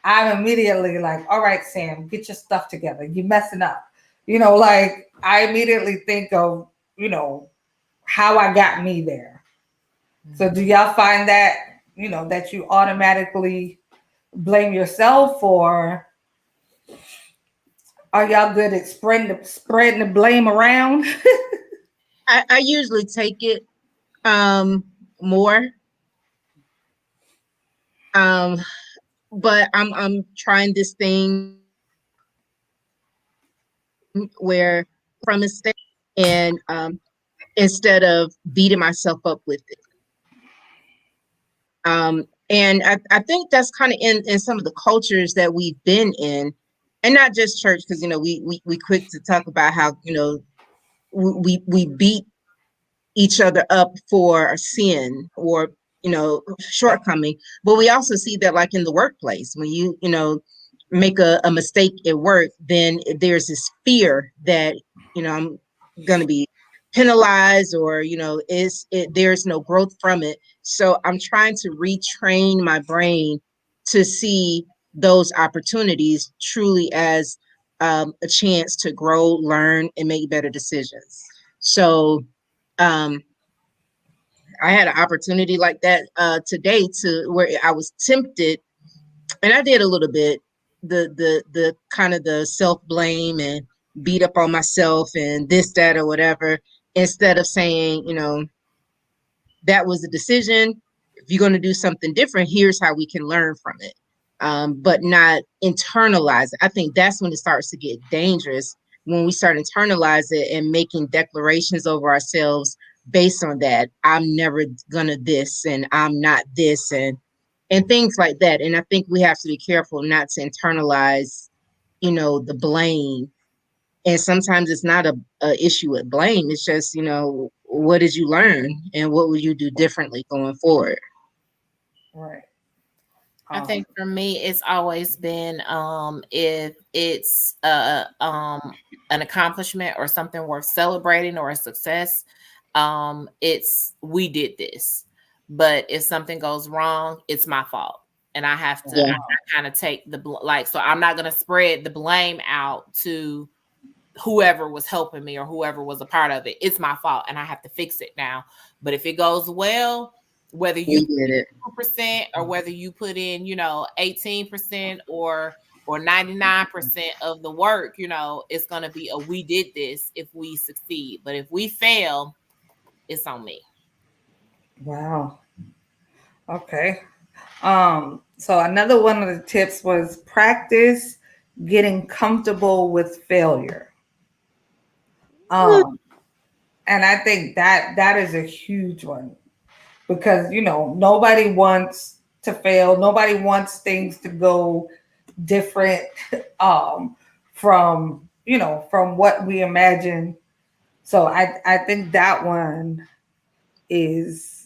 I'm immediately like, all right, Sam, get your stuff together. You're messing up. Like I immediately think of, how I got me there. So do y'all find that, that you automatically blame yourself or are y'all good at spreading the blame around? I usually take it more. Um, but I'm trying this thing where from mistake and instead of beating myself up with it. And I think that's kind of in some of the cultures that we've been in, and not just church, because we quick to talk about how we beat each other up for a sin or shortcoming, but we also see that like in the workplace when make a mistake at work, then there's this fear that I'm going to be penalized, or there's no growth from it. So I'm trying to retrain my brain to see those opportunities truly as a chance to grow, learn, and make better decisions. So um, I had an opportunity like that today, to where I was tempted, and I did a little bit, the kind of the self blame and beat up on myself and this, that, or whatever, instead of saying, that was a decision. If you're going to do something different, here's how we can learn from it. But not internalize it. I think that's when it starts to get dangerous, when we start internalize it and making declarations over ourselves based on that. I'm never gonna this, and I'm not this, and things like that. And I think we have to be careful not to internalize, the blame. And sometimes it's not a issue with blame. It's just, what did you learn and what will you do differently going forward? Right. I Um, think for me, it's always been if it's an accomplishment or something worth celebrating or a success, it's we did this. But if something goes wrong, it's my fault, and I have to Yeah. kind of take like. So I'm not gonna spread the blame out to whoever was helping me or whoever was a part of it. It's my fault, and I have to fix it now. But if it goes well, whether you We did it. 2% or whether you put in 18% or 99% of the work, it's going to be a we did this if we succeed. But if we fail, it's on me. wow. Okay. So another one of the tips was practice getting comfortable with failure. Um, and I think that is a huge one, because nobody wants to fail. Nobody wants things to go different um, from what we imagine. So I think that one is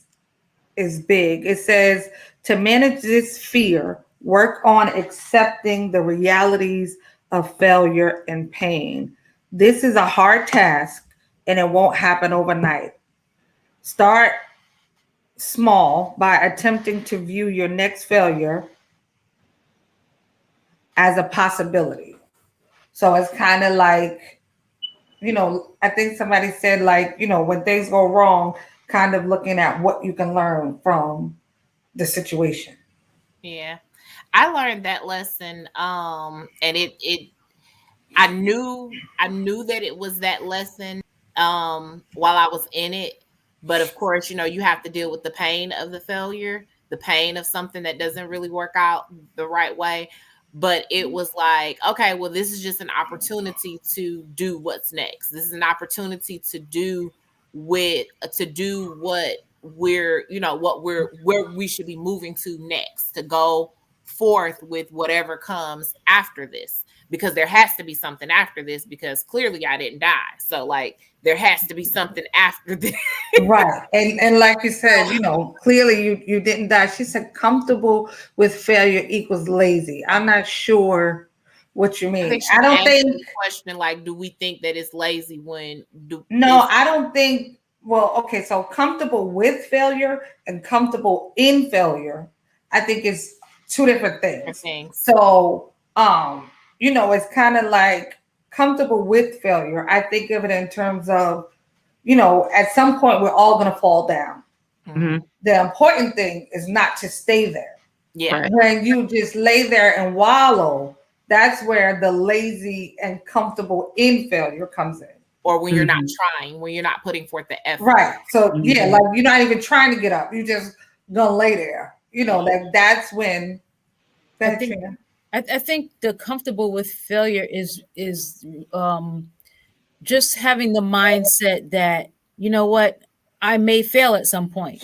is big. It says to manage this fear, work on accepting the realities of failure and pain. This is a hard task and it won't happen overnight. Start small by attempting to view your next failure as a possibility. So it's kind of like, I think somebody said, like, when things go wrong, kind of looking at what you can learn from the situation. Yeah. I learned that lesson and it I knew that it was that lesson while I was in it. But of course, you have to deal with the pain of the failure, the pain of something that doesn't really work out the right way. But it was like, okay, well, this is just an opportunity to do what's next. This is an opportunity to do what where we should be moving to next, to go forth with whatever comes after this, because there has to be something after this, because clearly I didn't die. So like there has to be something after this. Right. And like you said, clearly you didn't die. She said comfortable with failure equals lazy. I'm not sure what you I mean. think she's I don't asking think the question like, do we think that it's lazy when do no, is I don't think well, okay, so comfortable with failure and comfortable in failure, I think is two different different things. things? So it's kind of like comfortable with failure. I think of it in terms of, at some point we're all gonna fall down. Mhm. Hmm. The important thing is not to stay there. Yeah. Right. When you just lay there and wallow, that's where the lazy and comfortable in failure comes in. Or when you're not Hmm. trying, when you're not putting forth the effort. Right. So yeah, Hmm. like you're not even trying to get up. You just gonna lay there. Yeah. Like that's when I That's think true. I think the comfortable with failure is just having the mindset that, you know what, I may fail at some point.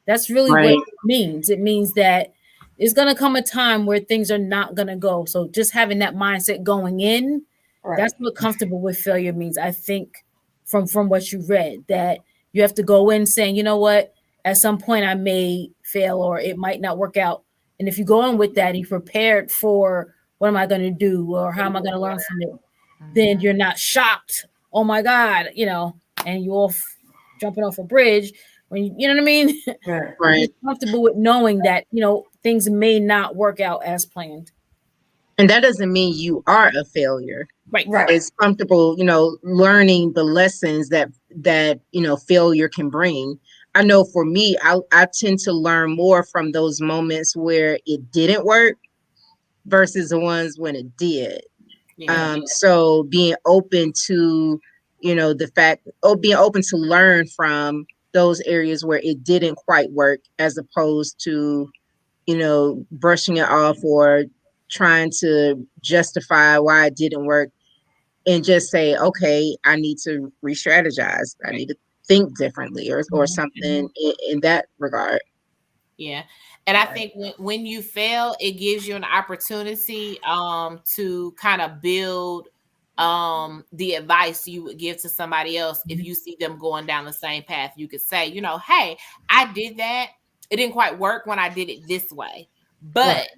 That's really what Right. it means. It means that it's going to come a time where things are not going to go. So just having that mindset going in, Right. that's what comfortable with failure means. I think from what you read, that you have to go in saying, you know what, at some point I may fail or it might not work out. And if you go in with that, and you're prepared for what am I going to do or how am I going to learn from it, then you're not shocked. Oh my God, and you off jumping off a bridge when you know what I mean. Right. You're Right. just comfortable with knowing that things may not work out as planned. And that doesn't mean you are a failure. Right. Right. It's comfortable, learning the lessons that failure can bring. I know for me, I tend to learn more from those moments where it didn't work versus the ones when it did. Yeah. So being open to, being open to learn from those areas where it didn't quite work, as opposed to, brushing it off or trying to justify why it didn't work, and just say, okay, I need to re-strategize. I need to think differently, or something in that regard. Yeah. And I think when you fail, it gives you an opportunity to kind of build the advice you would give to somebody else if you see them going down the same path. You could say, hey, I did that. It didn't quite work when I did it this way. But Right.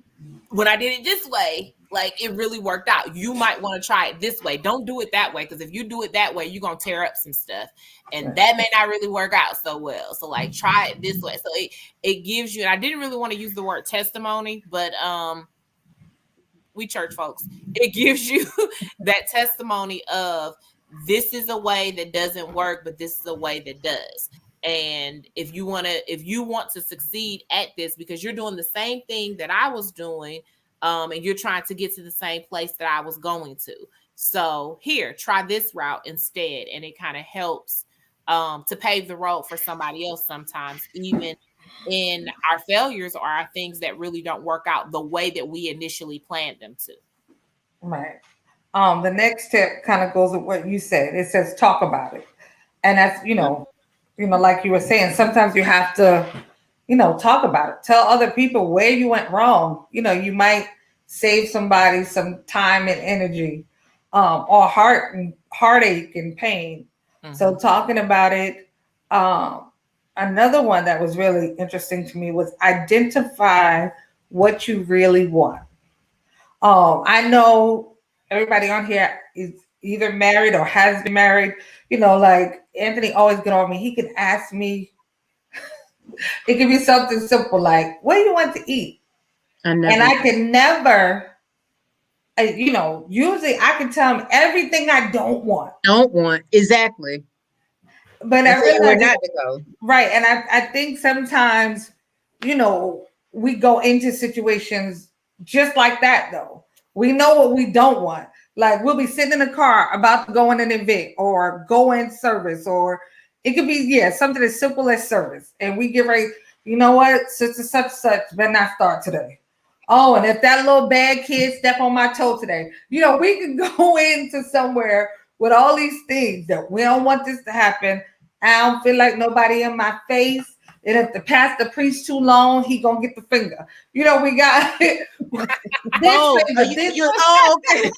when I did it this way, like it really worked out. You might want to try it this way. Don't do it that way, because if you do it that way, you're gonna tear up some stuff, and Right. that may not really work out so well. So like try it this way. So it gives you, and I didn't really want to use the word testimony, but we church folks, it gives you that testimony of this is a way that doesn't work, but this is a way that does. And if you want to succeed at this, because you're doing the same thing that I was doing, and you're trying to get to the same place that I was going to. So here, try this route instead. And it kind of helps to pave the road for somebody else sometimes, even in our failures or our things that really don't work out the way that we initially planned them to. Right. The next tip kind of goes with what you said. It says talk about it. And that's, like you were saying, sometimes you have to, talk about it. Tell other people where you went wrong. You might save somebody some time and energy, or heartache and pain. So talking about it. Another one that was really interesting to me was identify what you really want. I know everybody on here is either married or has been married. Like Anthony always get on me. He can ask me. It can be something simple like, "What do you want to eat?" I And never I can never, usually I can tell him everything I don't want, don't want exactly, but and I tell you where realize not to go. right. And I think sometimes, we go into situations just like that though. We know what we don't want. Like we'll be sitting in a car about to go in an event or go in service, or it could be, yeah, something as simple as service. And we get ready, you know what, such better not start today. Oh, and if that little bad kid step on my toe today, we can go into somewhere with all these things that we don't want this to happen. I don't feel like nobody in my face. And if the pastor preach too long, he gonna get the finger. We got this Oh, finger, this okay.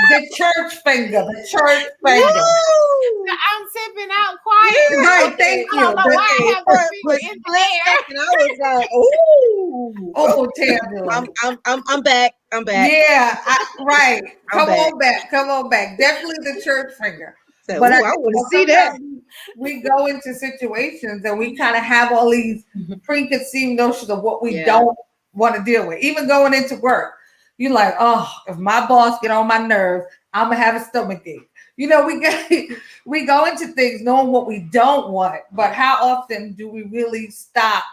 the church finger, the church finger. Woo! I'm tipping out quietly. Right, Okay. thank I you. don't know why I have For the for finger a in the split air. second, I was like, "Ooh, Oh, okay." Tamara. I'm back. I'm back. Yeah, right. I'm Come back. on back. Come on back. Definitely the church finger. So, But ooh, I want to see that. sometimes we go into situations and we kind of have all these preconceived notions of what we Yeah. don't want to deal with. Even going into work, you're like, oh, if my boss get on my nerves, I'm gonna have a stomach ache. We go into things knowing what we don't want, but how often do we really stop?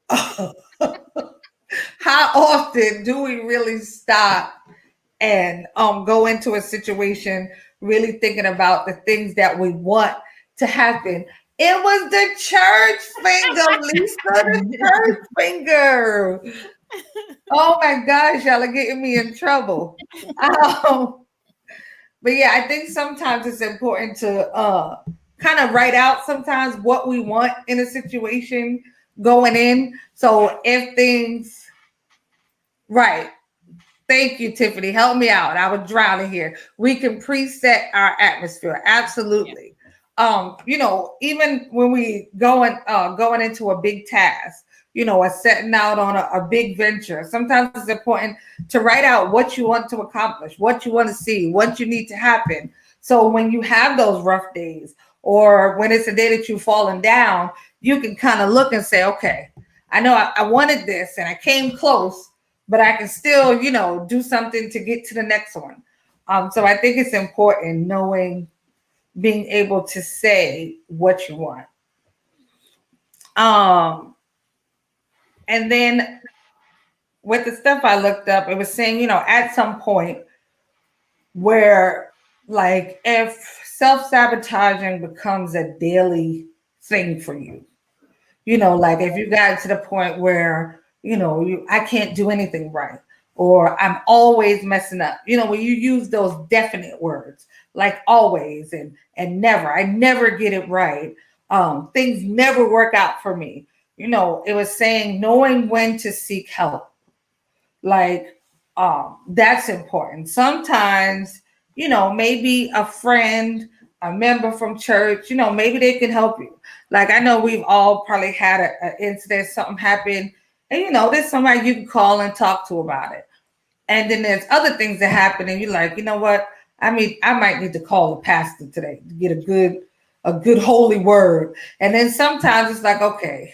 How often do we really stop and go into a situation really thinking about the things that we want to happen It was the church finger, Lisa, the church finger. Oh my gosh, y'all are getting me in trouble. Um, but yeah, I think sometimes it's important to kind of write out sometimes what we want in a situation going in. So if things right, thank you, Tiffany. Help me out. I was drowning here. We can preset our atmosphere. Yeah. Absolutely. Even when we going into a big task, or setting out on a big venture, sometimes it's important to write out what you want to accomplish, what you want to see, what you need to happen. So when you have those rough days, or when it's a day that you've fallen down, you can kind of look and say, okay, I know I wanted this and I came close, but I can still, do something to get to the next one. So I think it's important knowing, being able to say what you want. Um, and then with the stuff I looked up, it was saying, at some point where, like, if self sabotaging becomes a daily thing for you, like if you got to the point where, I can't do anything right, or I'm always messing up, when you use those definite words like always and never, I never get it right. Things never work out for me. It was saying knowing when to seek help. Like, that's important. Sometimes, maybe a friend, a member from church, maybe they can help you. Like, I know we've all probably had an incident, something happened, and there's somebody you can call and talk to about it. And then there's other things that happen, and you're like, you know what? I mean, I might need to call the pastor today to get a good holy word. And then sometimes it's like, okay,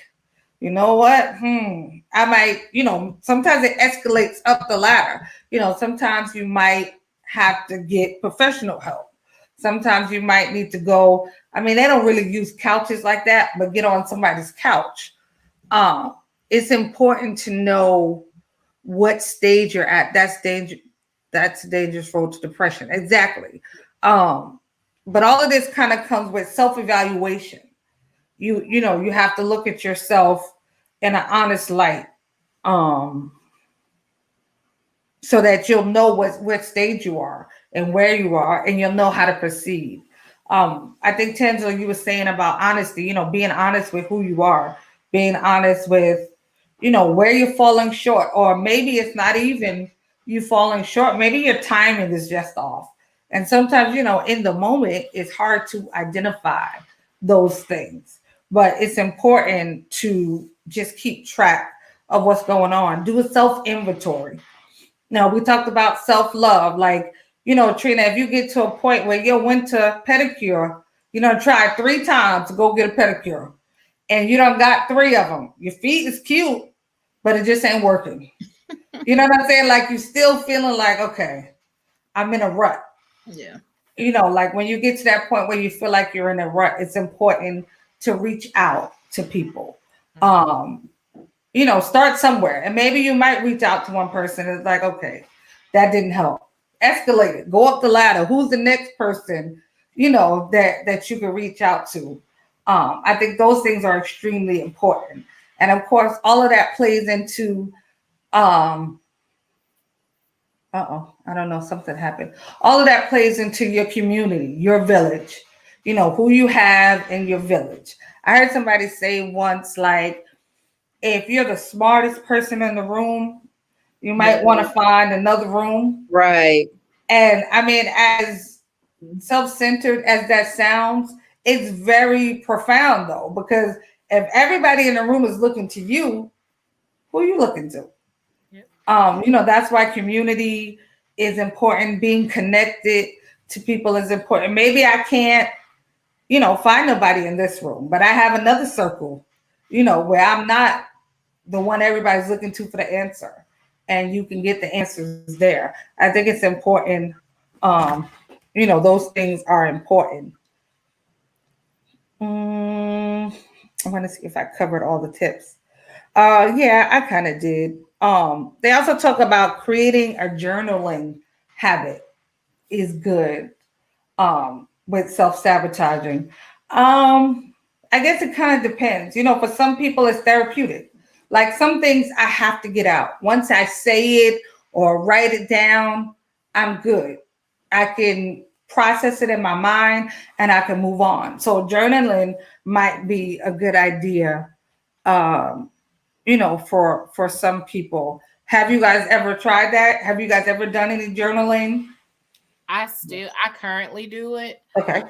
you know what? I might, sometimes it escalates up the ladder. Sometimes you might have to get professional help. Sometimes you might need to go. I mean, they don't really use couches like that, but get on somebody's couch. Um, it's important to know what stage you're at. That's a dangerous road to depression. Exactly. Um, but all of this kind of comes with self-evaluation. You have to look at yourself in an honest light, um so that you'll know what stage you are and where you are, and you'll know how to proceed. I think, Tenzil, you were saying about honesty, being honest with who you are, being honest with, where you're falling short, or maybe it's not even you falling short, maybe your timing is just off. And sometimes, in the moment, it's hard to identify those things, but it's important to just keep track of what's going on. Do a self inventory. Now, we talked about self love. Like, Trina, if you get to a point where your winter pedicure, try 3 times to go get a pedicure, and you don't got 3 of them, your feet is cute, but it just ain't working. You know what I'm saying? Like, you still feeling like, okay, I'm in a rut. Yeah. Like when you get to that point where you feel like you're in a rut, it's important to reach out to people. Um, start somewhere. And maybe you might reach out to one person. It's like, okay, that didn't help. Escalate it. Go up the ladder. Who's the next person, that you can reach out to? I think those things are extremely important. And of course, all of that plays into um I don't know, something happened. All of that plays into your community, your village, who you have in your village. I heard somebody say once, like, if you're the smartest person in the room, you might want to find another room. Right. And I mean, as self-centered as that sounds, it's very profound though, because if everybody in the room is looking to you, who are you looking to? Yep. That's why community is important. Being connected to people is important. Maybe I can't, find nobody in this room, but I have another circle, where I'm not the one everybody's looking to for the answer, and you can get the answers there. I think it's important. um those things are important. I want to see if I covered all the tips. Yeah, I kind of did. They also talk about creating a journaling habit is good with self-sabotaging. um I guess it kind of depends. You know, for some people, it's therapeutic. Like some things I have to get out. Once I say it or write it down, I'm good. I can process it in my mind and I can move on. So journaling might be a good idea, um, for some people. Have you guys ever tried that? Have you guys ever done any journaling? I currently do it. Okay.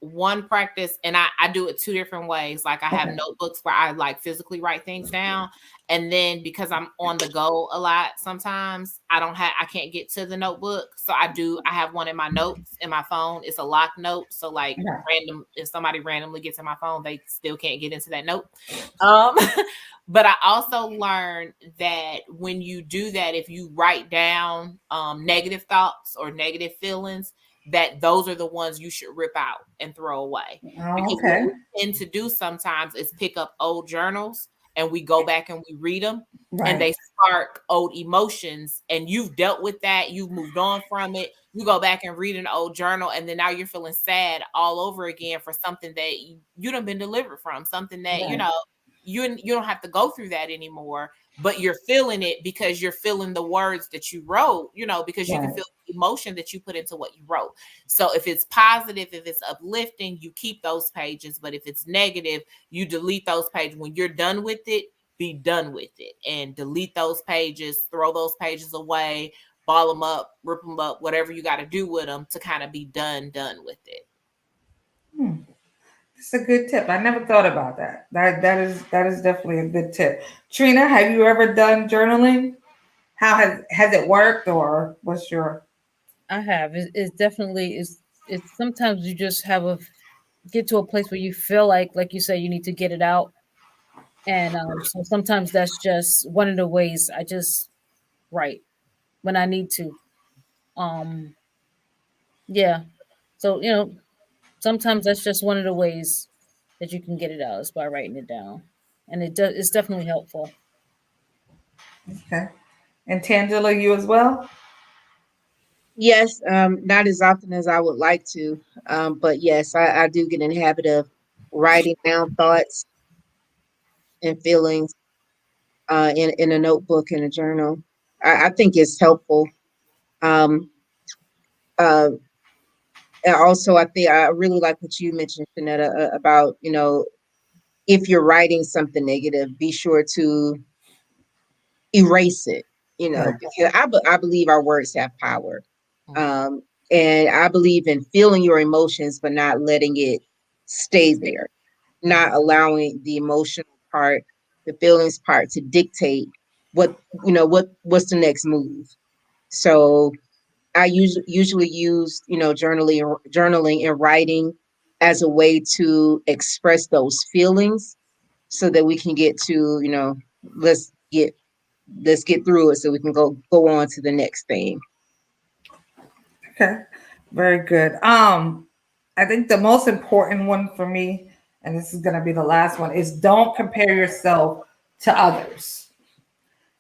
One practice, and I do it two different ways. Like I have Okay. notebooks where I like physically write things down, and then because I'm on the go a lot, sometimes I can't get to the notebook, so I have one in my notes in my phone. It's a locked note, so like Okay. random if somebody randomly gets in my phone, they still can't get into that note. Um, but I also learned that when you do that, if you write down negative thoughts or negative feelings, that those are the ones you should rip out and throw away. Oh, Because what okay. we tend to do sometimes is pick up old journals and we go back and we read them, and Right. they spark old emotions, and you've dealt with that, you've moved on from it. You go back and read an old journal, and then now you're feeling sad all over again for something that you done been delivered from, something that Right. you don't have to go through that anymore, but you're feeling it because you're feeling the words that you wrote, because you can Right. feel the emotion that you put into what you wrote. So if it's positive, if it's uplifting, you keep those pages, but if it's negative, you delete those pages. When you're done with it, be done with it and delete those pages, throw those pages away, ball them up, rip them up, whatever you got to do with them to kind of be done with it. Hmm. It's a good tip. I never thought about that. That is definitely a good tip. Trina, have you ever done journaling? How has it worked, or what's your? I have. It's definitely is. It's sometimes you just have a get to a place where you feel like you say, you need to get it out, and so sometimes that's just one of the ways I just write when I need to. Um, yeah. So sometimes that's just one of the ways that you can get it out is by writing it down, and it's definitely helpful. Okay. And Tangela, you as well? Yes, not as often as I would like to, but yes, I do get in the habit of writing down thoughts and feelings in a notebook and a journal. I think it's helpful. Um, uh, and also, I think I really like what you mentioned, Shanetta, about if you're writing something negative, be sure to erase it. Right. Because I believe our words have power. Mhm. Um, and I believe in feeling your emotions, but not letting it stay there, not allowing the emotional part, the feelings part to dictate what's the next move. So I usually use journaling and writing as a way to express those feelings, so that we can get to let's get let's get through it so we can go on to the next thing. Okay. Very good. I think the most important one for me, and this is gonna be the last one, is don't compare yourself to others.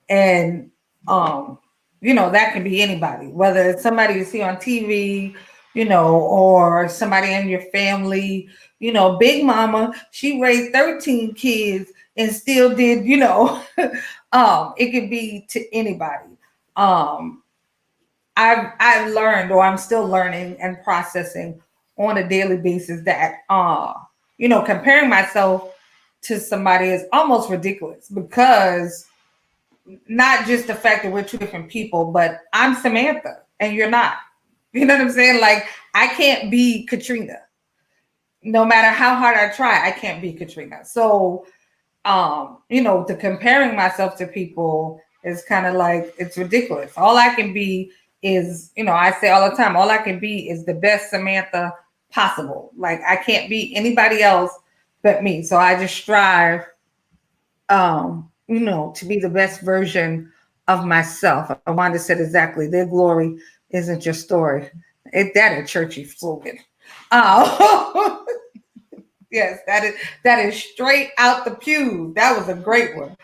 And that can be anybody, whether it's somebody you see on TV, or somebody in your family. Big Mama, she raised 13 kids and still did. It could be to anybody. um I've learned, or I'm still learning and processing on a daily basis, that comparing myself to somebody is almost ridiculous, because not just the fact that we're two different people, but I'm Samantha and you're not. You know what I'm saying? Like, I can't be Katrina. No matter how hard I try, I can't be Katrina. So, the comparing myself to people is kind of like, it's ridiculous. All I can be is, I say all the time, all I can be is the best Samantha possible. Like, I can't be anybody else but me. So I just strive, to be the best version of myself. Wanda said exactly, their glory isn't your story. That a churchy slogan. Uh, yes, that is straight out the pew. That was a great one.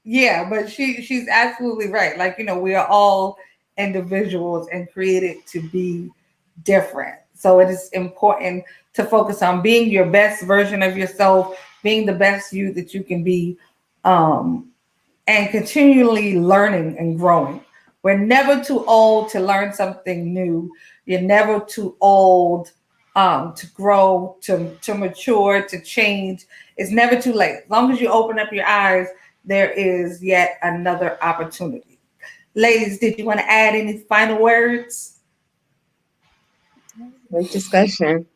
Yeah, but she's absolutely right. Like, we are all individuals and created to be different. So it is important to focus on being your best version of yourself, being the best you that you can be, um, and continually learning and growing. We're never too old to learn something new. You're never too old to grow, to mature, to change. It's never too late. As long as you open up your eyes, there is yet another opportunity. Ladies, did you want to add any final words? Great discussion.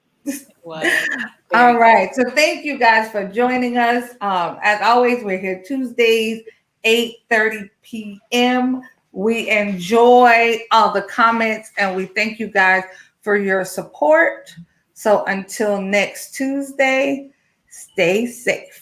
Was All very right. So thank you guys for joining us. As always, we're here Tuesdays, 8:30 p.m. We enjoy all the comments and we thank you guys for your support. So until next Tuesday, stay safe.